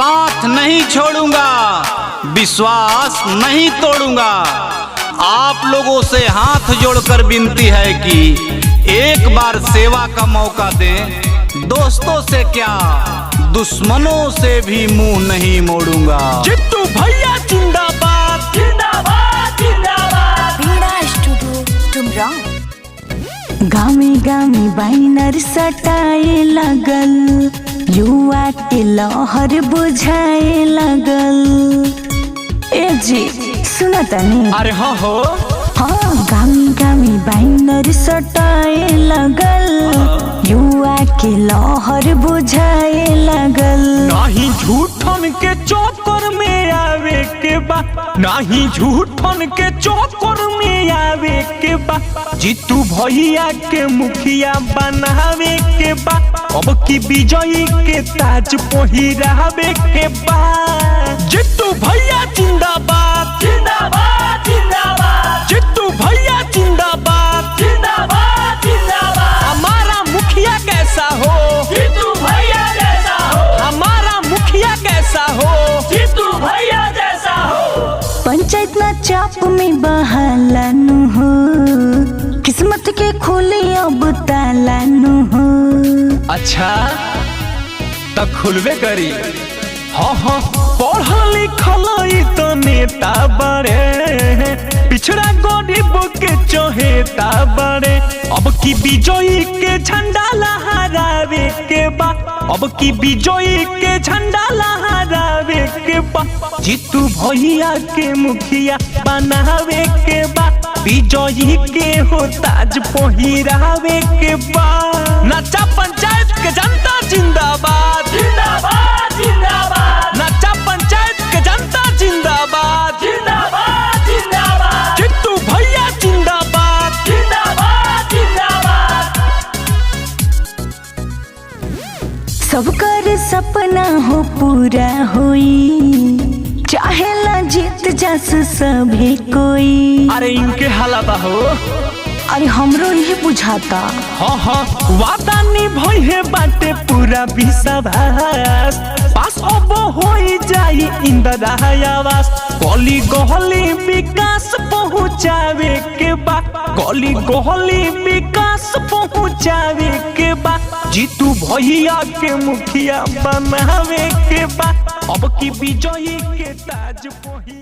हाथ नहीं छोड़ूंगा, विश्वास नहीं तोड़ूंगा। आप लोगों से हाथ जोड़कर विनती है कि एक बार सेवा का मौका दें। दोस्तों से क्या, दुश्मनों से भी मुंह नहीं मोड़ूंगा। जित्तू भैया जिंदाबाद जिंदाबाद जिंदाबाद। वीणा स्टूडियो डुमरांव। गामी गामी बैनर सटाए लगल, युवा के लहर बुझाए लगल। ए जी सुना तनी? अरे हाँ हो। हाँ, गामी गामी बैनर सटाए लगल, युवा के लहर बुझाए लगल। नाही झूठन के चौकर में आवे के बा, नाही झूठन के चौकर में आवे के बा। जित्तू भैया के मुखिया बनावे के बा, अब की विजयी के ताज पहिरावे के बा। जित्तू भैया जिंदाबाद जिंदाबाद जिंदाबाद। जित्तू भैया जिंदाबाद जिंदाबाद जिंदाबाद। हमारा मुखिया कैसा हो, जित्तू भैया जैसा हो। हमारा मुखिया कैसा हो, जित्तू भैया जैसा हो। पंचायत ना चाप में बहालानु हो, किस्मत के खोले अब तालानु हो। अच्छा तब खुलवे करी। हाँ हाँ पढ़ल लिखल तो नेता बड़े, पिछड़ा गरीब के चहेता बड़े। अब की विजयी के झंडा लहरावे के बा, अब की विजयी के झंडा लहरावे के बा। जित्तू भैया के मुखिया बनावे के बा, विजयी के हो ताज पहिरावे के बा। नचा पंचायत के जनता जिंदाबाद जिंदाबाद जिंदाबाद। नचा पंचायत के जनता जिंदाबाद जिंदाबाद जिंदाबाद। जित्तू भैया जिंदाबाद जिंदाबाद जिंदाबाद। सबकर सपना हो पूरा होई, चाहेला जीत जस सभी कोई। अरे इनके हलावा हो। अरे हमरो यही बुझाता। हाँ हाँ वादा निभाई है बाटे पूरा विश्वास, पास अब हो जाई इंदिरा आवास। गली गहली विकास पहुँचावे के बा, गली गहली विकास पहुँचावे के बा। जित्तू भैया के मुखिया बनावे के बा, अब की विजयी के ताज पहिरावे।